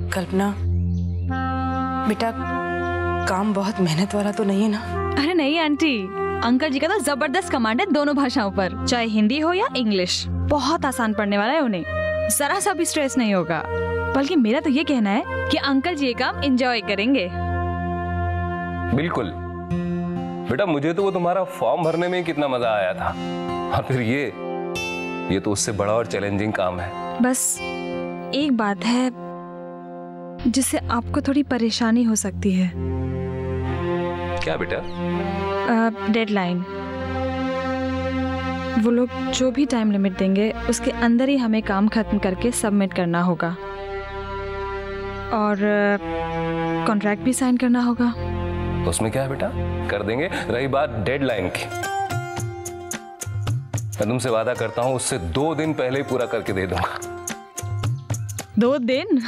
कल्पना बेटा, काम बहुत मेहनत वाला तो नहीं है ना? अरे नहीं आंटी, अंकल जी का तो जबरदस्त कमांड है दोनों भाषाओं पर, चाहे हिंदी हो या इंग्लिश। बहुत आसान पढ़ने वाला है उन्हें, जरा सा भी स्ट्रेस नहीं होगा। बल्कि मेरा तो ये कहना है कि अंकल जी ये काम एंजॉय करेंगे। बिल्कुल बेटा, मुझे तो वो तुम्हारा फॉर्म भरने में कितना मजा आया था, और फिर ये तो उससे बड़ा और चैलेंजिंग काम है। बस एक बात है जिससे आपको थोड़ी परेशानी हो सकती है। क्या बेटा? डेडलाइन। वो लोग जो भी टाइम लिमिट देंगे उसके अंदर ही हमें काम खत्म करके सबमिट करना होगा, और कॉन्ट्रैक्ट भी साइन करना होगा। तो उसमें क्या है बेटा, कर देंगे। रही बात डेडलाइन की, मैं तुमसे वादा करता हूँ उससे 2 दिन पहले ही पूरा करके दे दूंगा। 2 दिन?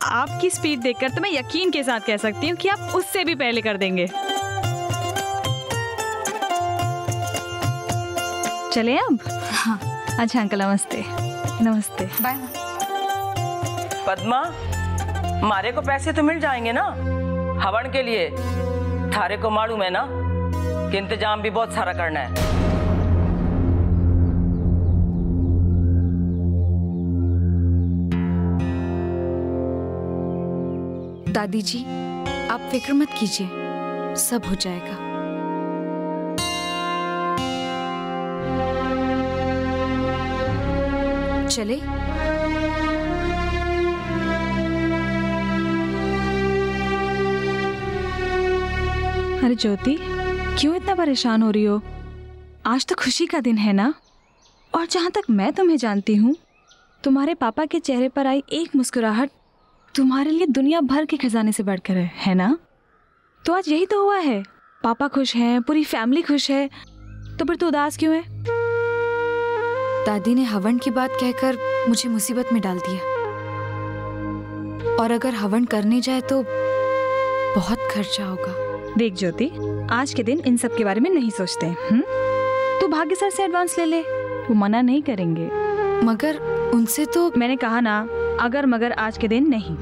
आपकी स्पीड देखकर तो मैं यकीन के साथ कह सकती हूँ कि आप उससे भी पहले कर देंगे। चले अब? हाँ। अच्छा अंकल, नमस्ते। नमस्ते। बाय। पद्मा, मारे को पैसे तो मिल जाएंगे ना हवन के लिए? थारे को मालूम है ना कि इंतजाम भी बहुत सारा करना है। दादी जी, आप फिक्र मत कीजिए, सब हो जाएगा। चले? अरे ज्योति, क्यों इतना परेशान हो रही हो? आज तो खुशी का दिन है ना। और जहाँ तक मैं तुम्हें जानती हूँ, तुम्हारे पापा के चेहरे पर आई एक मुस्कुराहट तुम्हारे लिए दुनिया भर के खजाने से बढ़कर है ना? तो आज यही तो हुआ है, पापा खुश हैं, पूरी फैमिली खुश है, तो फिर तू उदास क्यों है? दादी ने हवन की बात कहकर मुझे मुसीबत में डाल दिया, और अगर हवन करने जाए तो बहुत खर्चा होगा। देख ज्योति, आज के दिन इन सब के बारे में नहीं सोचते। तू भाग्य सर से एडवांस ले ले, वो मना नहीं करेंगे। मगर उनसे तो मैंने कहा ना, अगर मगर आज के दिन नहीं,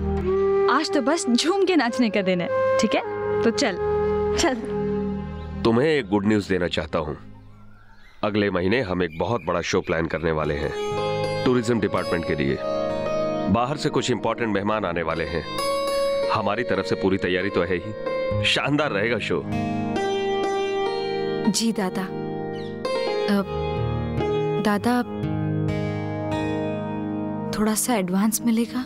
आज तो बस झूम के नाचने का दिन है, ठीक है? तो चल चल। तुम्हें एक गुड न्यूज देना चाहता हूँ। अगले महीने हम एक बहुत बड़ा शो प्लान करने वाले हैं टूरिज्म डिपार्टमेंट के लिए। बाहर से कुछ इंपॉर्टेंट मेहमान आने वाले हैं। हमारी तरफ से पूरी तैयारी तो है ही, शानदार रहेगा शो। जी दादा। दादा, थोड़ा सा एडवांस मिलेगा?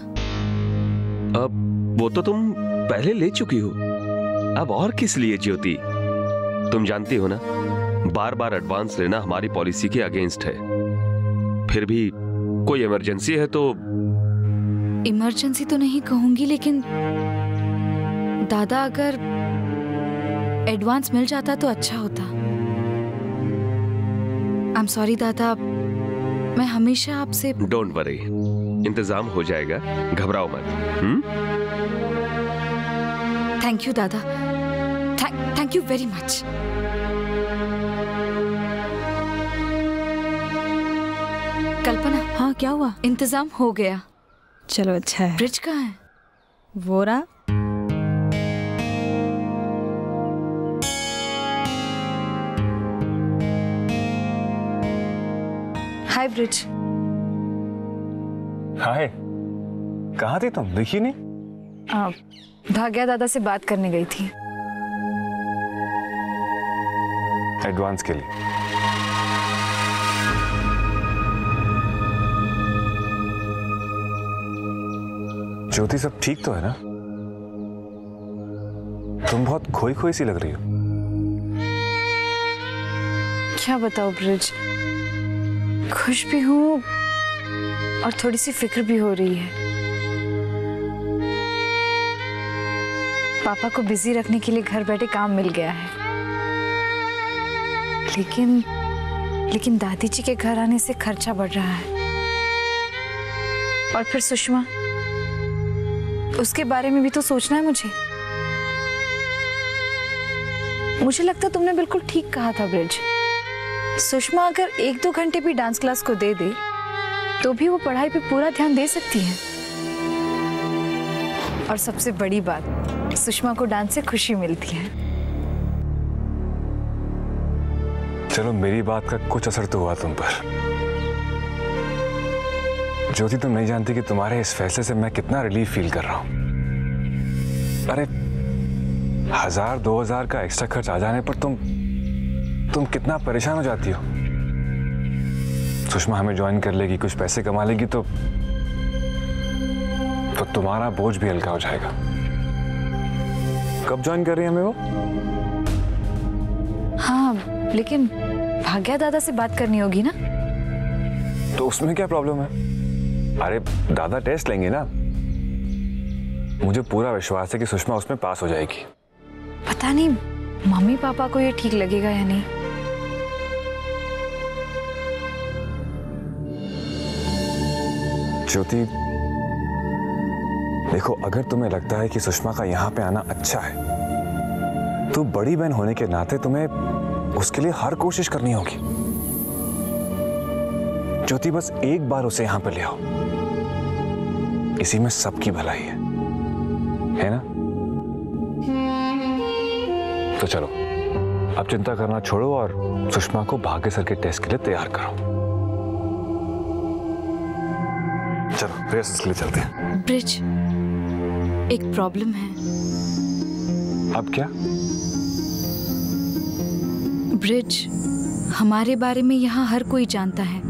अब वो तो तुम पहले ले चुकी हो, अब और किस लिए ज्योति? तुम जानती हो ना, बार बार एडवांस लेना हमारी पॉलिसी के अगेंस्ट है। फिर भी कोई इमरजेंसी है तो। इमरजेंसी तो नहीं कहूंगी, लेकिन दादा अगर एडवांस मिल जाता तो अच्छा होता। आई एम सॉरी दादा, मैं हमेशा आपसे। डोंट वरी, इंतजाम हो जाएगा, घबराओ मत। थैंक यू दादा, थैंक यू वेरी मच। कल्पना। हाँ, क्या हुआ? इंतजाम हो गया। चलो अच्छा है। ब्रिज कहाँ है? वो रहा। हाय ब्रिज। हाय, कहाँ थी तुम? दिखी नहीं। भाग्या दादा से बात करने गई थी। एडवांस के लिए। ज्योति, सब ठीक तो है ना? तुम बहुत खोई खोई सी लग रही हो। क्या बताओ ब्रिज, खुश भी हूँ और थोड़ी सी फिक्र भी हो रही है। पापा को बिजी रखने के लिए घर बैठे काम मिल गया है, लेकिन दादी जी के घर आने से खर्चा बढ़ रहा है। और फिर सुषमा, उसके बारे में भी तो सोचना है मुझे। मुझे लगता तुमने बिल्कुल ठीक कहा था ब्रिज। सुषमा अगर 1-2 घंटे भी डांस क्लास को दे दे तो भी वो पढ़ाई पे पूरा ध्यान दे सकती है। और सबसे बड़ी बात, सुषमा को डांस से खुशी मिलती है। चलो, मेरी बात का कुछ असर तो हुआ तुम पर। ज्योति, तुम नहीं जानती कि तुम्हारे इस फैसले से मैं कितना रिलीफ फील कर रहा हूं। अरे 1000-2000 का एक्स्ट्रा खर्च आ जाने पर तुम कितना परेशान हो जाती हो। सुषमा हमें ज्वाइन कर लेगी, कुछ पैसे कमा लेगी तो तुम्हारा बोझ भी हल्का हो जाएगा। कब ज्वाइन कर रही है हमें वो? हाँ, लेकिन भाग्या दादा से बात करनी होगी ना। तो उसमें क्या प्रॉब्लम है? अरे दादा टेस्ट लेंगे ना। मुझे पूरा विश्वास है कि सुषमा उसमें पास हो जाएगी। पता नहीं मम्मी पापा को ये ठीक लगेगा या नहीं। ज्योति, देखो, अगर तुम्हें लगता है कि सुषमा का यहाँ पे आना अच्छा है तो बड़ी बहन होने के नाते तुम्हें उसके लिए हर कोशिश करनी होगी। ज्योति, बस एक बार उसे यहाँ पे ले आओ, इसी में सबकी भलाई है ना? तो चलो, अब चिंता करना छोड़ो और सुषमा को भाग्य सर के टेस्ट के लिए तैयार करो। चलो, रिहर्सल के लिए चलते हैं। ब्रिज, एक प्रॉब्लम है। अब क्या? ब्रिज, हमारे बारे में यहाँ हर कोई जानता है।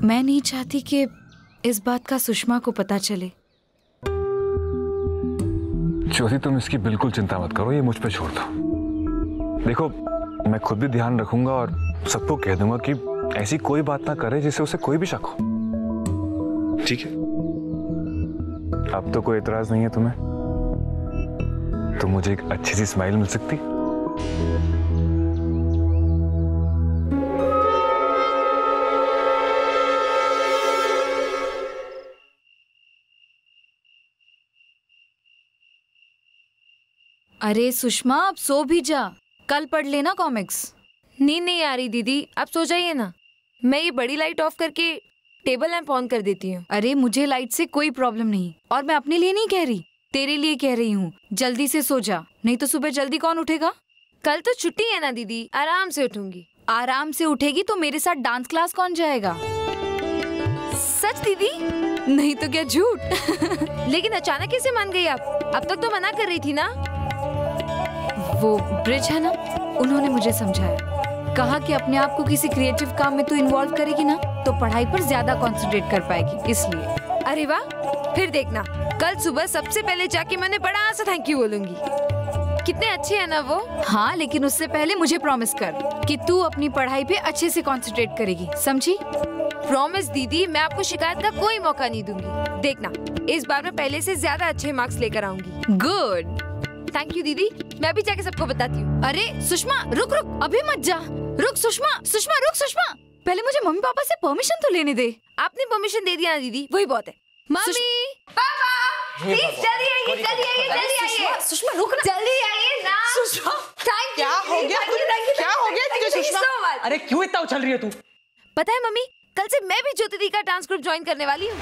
मैं नहीं चाहती कि इस बात का सुषमा को पता चले। ज्योति, तुम इसकी बिल्कुल चिंता मत करो, ये मुझ पे छोड़ दो। देखो, मैं खुद भी ध्यान रखूंगा और सबको कह दूंगा कि ऐसी कोई बात ना करे जिससे उसे कोई भी शक हो। ठीक है? अब तो कोई एतराज नहीं है तुम्हें? तो मुझे एक अच्छी सी स्माइल मिल सकती? अरे सुषमा, अब सो भी जा, कल पढ़ लेना कॉमिक्स। नींद नहीं आ रही दीदी, आप सो जाइए ना। मैं ये बड़ी लाइट ऑफ करके टेबल लैंप ऑन कर देती हूँ। अरे मुझे लाइट से कोई प्रॉब्लम नहीं, और मैं अपने लिए नहीं कह रही, तेरे लिए कह रही हूँ। जल्दी से सो जा, नहीं तो सुबह जल्दी कौन उठेगा? कल तो छुट्टी है ना दीदी, आराम से उठूंगी। आराम से उठेगी तो मेरे साथ डांस क्लास कौन जाएगा? सच दीदी? नहीं तो क्या झूठ? लेकिन अचानक कैसे मान गई आप? अब तक तो मना कर रही थी ना। वो ब्रिज है ना, उन्होंने मुझे समझाया, कहा कि अपने आप को किसी क्रिएटिव काम में तो इन्वॉल्व करेगी ना तो पढ़ाई पर ज्यादा कंसंट्रेट कर पाएगी, इसलिए। अरे वाह, फिर देखना, कल सुबह सबसे पहले जाके मैंने बड़ा सा थैंक यू बोलूंगी। कितने अच्छे हैं ना वो। हाँ, लेकिन उससे पहले मुझे प्रॉमिस कर कि तू अपनी पढ़ाई पे अच्छे से कंसंट्रेट करेगी, समझी? प्रॉमिस दीदी, मैं आपको शिकायत का कोई मौका नहीं दूंगी। देखना, इस बार मैं पहले से ज्यादा अच्छे मार्क्स लेकर आऊंगी। गुड, थैंक यू दीदी, मैं भी जाके सबको बताती हूँ। अरे सुषमा, रुक रुक, अभी मत जा। रुक सुषमा, सुषमा रुक सुषमा, पहले मुझे मम्मी पापा से परमिशन तो लेने दे। आपने परमिशन दे दिया ना दीदी, वही बहुत है। मम्मी पापा, प्लीज जल्दी आइए, जल्दी आइए, जल्दी आइए। सुषमा रुक ना, जल्दी आइए ना। Sushma, thank you. क्या हो गया? क्या हो गया तुझे सुषमा? अरे क्यों इतना उछल रही है तू? पता है मम्मी, कल से मैं भी ज्योति दी का डांस ग्रुप ज्वाइन करने वाली हूँ।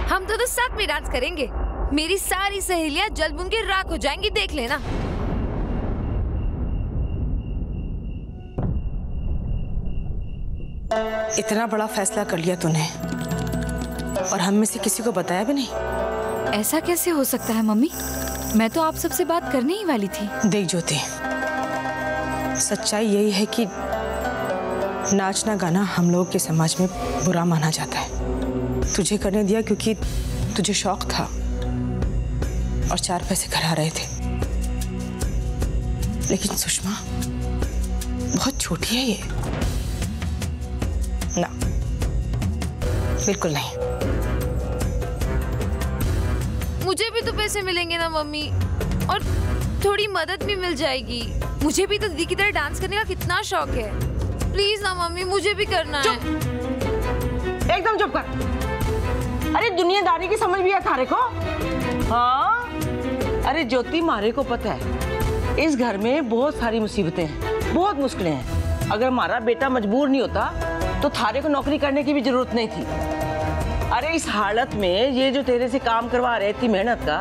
हम दोनों साथ में डांस करेंगे। मेरी सारी सहेलियाँ जल बुन के राख हो जाएंगी, देख लेना। इतना बड़ा फैसला कर लिया तूने और हम में से किसी को बताया भी नहीं। ऐसा कैसे हो सकता है मम्मी? मैं तो आप सबसे बात करने ही वाली थी। देख ज्योति, सच्चाई यही है कि नाचना गाना हम लोगों के समाज में बुरा माना जाता है। तुझे करने दिया क्योंकि तुझे शौक था और 4 पैसे घर आ रहे थे। लेकिन सुषमा बहुत छोटी है ये। ना, बिल्कुल नहीं। मुझे भी तो पैसे मिलेंगे ना मम्मी, और थोड़ी मदद भी मिल जाएगी। मुझे भी तो दीदी की तरह डांस करने का कितना शौक है। प्लीज ना मम्मी, मुझे भी करना है। एकदम चुप कर। अरे दुनियादारी की समझ भी है थारे को? हाँ, अरे ज्योति, मारे को पता है इस घर में बहुत सारी मुसीबतें हैं, बहुत मुश्किलें हैं। अगर हमारा बेटा मजबूर नहीं होता तो थारे को नौकरी करने की भी जरूरत नहीं थी। अरे इस हालत में ये जो तेरे से काम करवा रहे थी मेहनत का,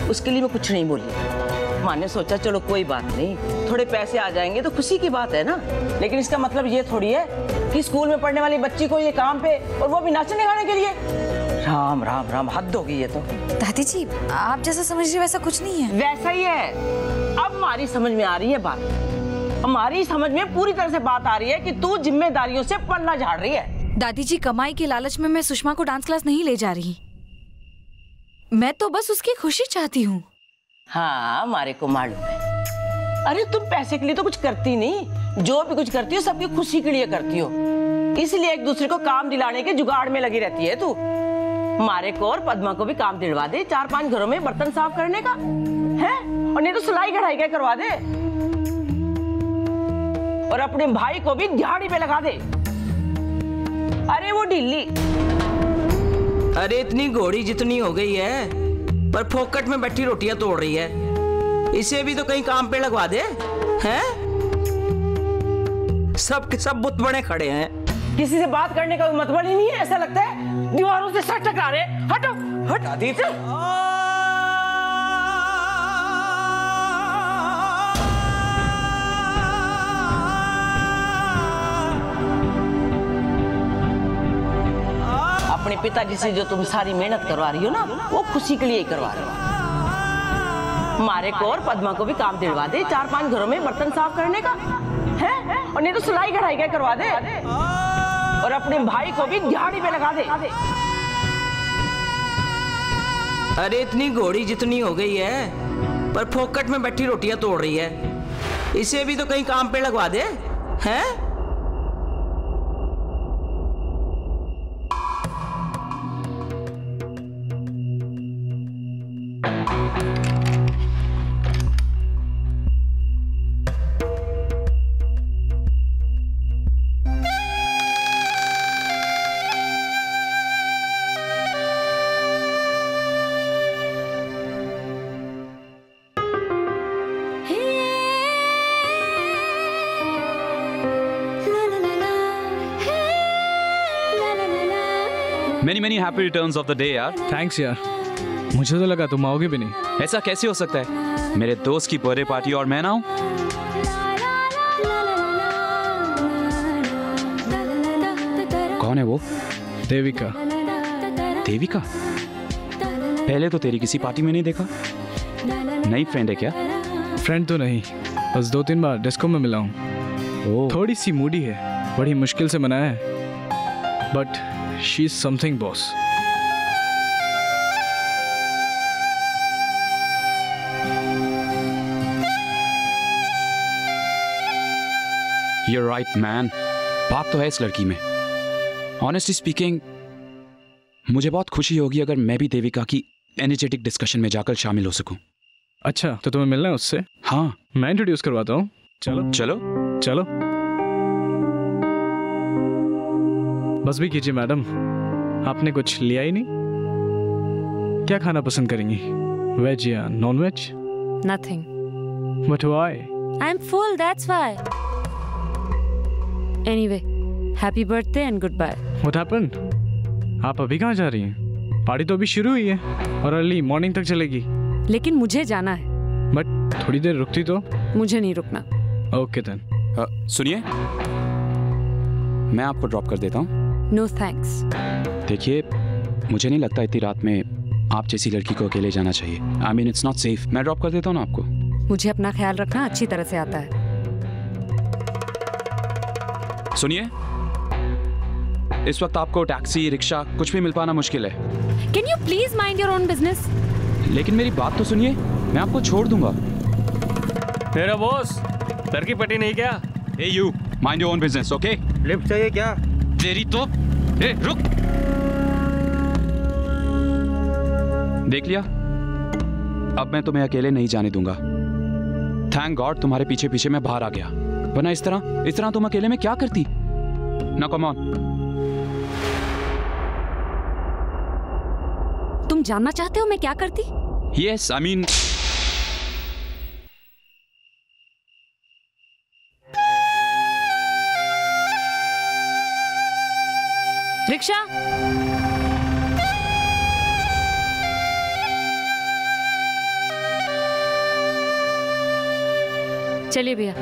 उसके लिए मैं कुछ नहीं बोली। माँ ने सोचा चलो कोई बात नहीं, थोड़े पैसे आ जाएंगे तो खुशी की बात है ना। लेकिन इसका मतलब ये थोड़ी है कि स्कूल में पढ़ने वाली बच्ची को ये काम पे, और वो भी नाचने गाने के लिए। राम राम राम, हद होगी ये तो। दादी जी आप जैसा समझ रहे वैसा कुछ नहीं है। वैसा ही है। अब हमारी समझ में आ रही है बात, हमारी समझ में पूरी तरह से बात आ रही है कि तू जिम्मेदारियों से पल्ला झाड़ रही है। दादी जी कमाई के लालच में मैं सुषमा को डांस क्लास नहीं ले जा रही, मैं तो बस उसकी खुशी चाहती हूँ। हाँ हमारे को मालूम है। अरे तुम पैसे के लिए तो कुछ करती नहीं, जो भी कुछ करती हो सबकी खुशी के लिए करती हो, इसलिए एक दूसरे को काम दिलाने के जुगाड़ में लगी रहती है तू। हमारे को और पद्मा को भी काम दिलवा दे, 4-5 घरों में बर्तन साफ करने का है, और नहीं तो सिलाई कढ़ाई का करवा दे, और अपने भाई को भी दिहाड़ी पे लगा दे। अरे वो ढिल्ली, अरे इतनी घोड़ी जितनी हो गई है पर फोकट में बैठी रोटियां तोड़ रही है, इसे भी तो कहीं काम पे लगवा दे। हैं? सब के सब बुत बने खड़े हैं, किसी से बात करने का मतलब ही नहीं है। ऐसा लगता है दीवारों से सर टकरा रहे। हटो हटा दी। अपने पिताजी से जो तुम सारी मेहनत करवा रही हो ना, वो खुशी के लिए ही करवा रही हो। हमारे को और पद्मा को भी काम दिलवा दे, 4-5 घरों में बर्तन साफ करने का है, और नहीं तो सिलाई कढ़ाई का करवा दे, और अपने भाई को भी दिहाड़ी पे लगा दे। अरे इतनी घोड़ी जितनी हो गई है पर फोकट में बैठी रोटियां तोड़ रही है, इसे भी तो कहीं काम पे लगवा दे। हैं? Many happy returns of the day यार। थैंक्स यार, मुझे तो लगा तुम आओगे भी नहीं। ऐसा कैसे हो सकता है? मेरे दोस्त की बर्थडे पार्टी और मैं ना हूँ? कौन है वो? देविका। देविका? पहले तो तेरी किसी पार्टी में नहीं देखा। नई फ्रेंड है क्या? फ्रेंड तो नहीं, बस 2-3 बार डिस्को में मिला हूँ। थोड़ी सी मूडी है, बड़ी मुश्किल से मनाया है, but she is something boss. You're right man, बात तो है इस लड़की में। Honestly speaking, मुझे बहुत खुशी होगी अगर मैं भी देविका की एनर्जेटिक डिस्कशन में जाकर शामिल हो सकूं। अच्छा तो तुम्हें मिलना है उससे? हाँ, मैं इंट्रोड्यूस करवाता हूँ। चलो चलो चलो। बस भी कीजिए मैडम, आपने कुछ लिया ही नहीं। क्या खाना पसंद करेंगी, वेज या non veg? Nothing. But why? I'm full, that's why. Anyway, happy birthday and goodbye. What happened? आप अभी कहाँ जा रही हैं? पार्टी तो अभी शुरू हुई है और अर्ली मॉर्निंग तक चलेगी। लेकिन मुझे जाना है। बट थोड़ी देर रुकती तो? मुझे नहीं रुकना। Okay then. सुनिए, मैं आपको ड्रॉप कर देता हूँ। No thanks. देखिए, मुझे नहीं लगता इतनी रात में आप जैसी लड़की को अकेले जाना चाहिए। I mean, it's not safe. मैं ड्रॉप कर देता हूँ ना आपको। मुझे अपना ख्याल रखना अच्छी तरह से आता है। सुनिए, इस वक्त आपको टैक्सी, रिक्शा कुछ भी मिल पाना मुश्किल है। Can you please mind your own business? लेकिन मेरी बात तो सुनिए, मैं आपको छोड़ दूंगा। मेरा बॉस लड़की पटी नहीं क्या? Hey you, mind your own business, okay? Lift चाहिए क्या? तेरी तो रुक। देख लिया, अब मैं तुम्हें अकेले नहीं जाने दूंगा। थैंक गॉड तुम्हारे पीछे पीछे मैं बाहर आ गया, वरना इस तरह तुम अकेले में क्या करती? ना कम ऑन। तुम जानना चाहते हो मैं क्या करती? Yes, I mean rickshaw. चलिए भैया।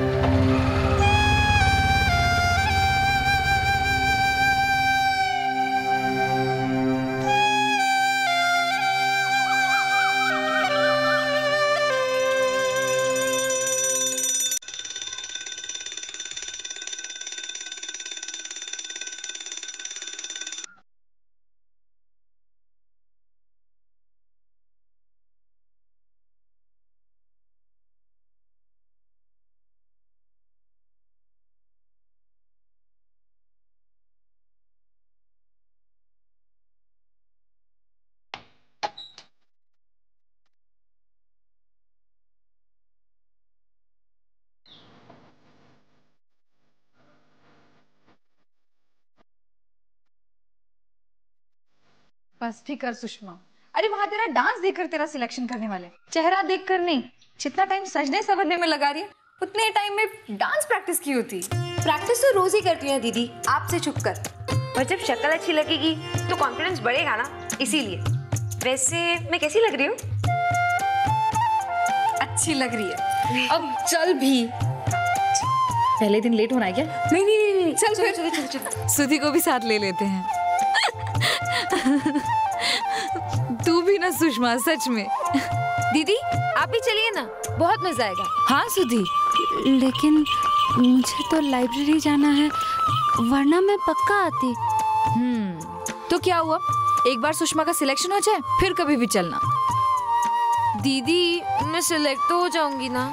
बस ठीक कर सुषमा। अरे वहां तेरा डांस देखकर तेरा सिलेक्शन करने वाले, चेहरा देखकर नहीं। जितना टाइम सजने संवरने में लगा रही है उतने टाइम में डांस प्रैक्टिस की होती। प्रैक्टिस तो रोज ही करती है दीदी, आपसे छुपकर। पर जब शक्ल अच्छी लगेगी तो कॉन्फिडेंस बढ़ेगा ना, इसीलिए। वैसे मैं कैसी लग रही हूँ? अच्छी लग रही है। अब चल भी। पहले दिन लेट होना है क्या? नहीं नहीं नहीं, चल चल चल चल। सुधी को भी साथ ले लेते हैं। तू भी ना सुषमा, सच में। दीदी आप भी चलिए ना, बहुत मजा आएगा। हाँ सुधी, लेकिन मुझे तो लाइब्रेरी जाना है, वरना मैं पक्का आती। तो क्या हुआ, एक बार सुषमा का सिलेक्शन हो जाए फिर कभी भी चलना। दीदी मैं सिलेक्ट तो हो जाऊंगी ना?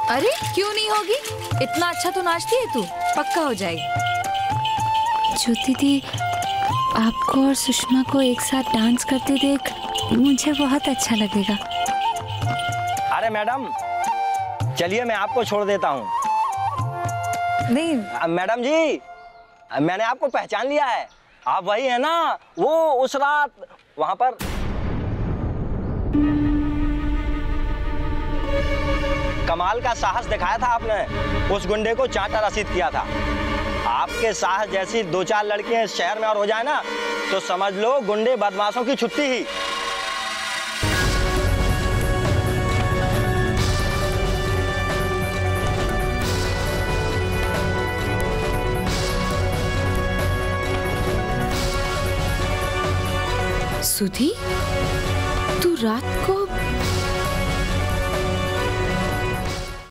अरे क्यों नहीं होगी, इतना अच्छा तो नाचती है तू, पक्का हो जाएगी। ज्योति दी, आपको और सुषमा को एक साथ डांस करते देख मुझे बहुत अच्छा लगेगा। अरे मैडम चलिए, मैं आपको छोड़ देता हूँ। नहीं मैडम जी, मैंने आपको पहचान लिया है। आप वही है ना, वो उस रात वहां पर। कमाल का साहस दिखाया था आपने, उस गुंडे को चांटा रसीद किया था। आपके साहस जैसी 2-4 लड़कियां इस शहर में और हो जाए ना, तो समझ लो गुंडे बदमाशों की छुट्टी ही। सुधी, तू रात को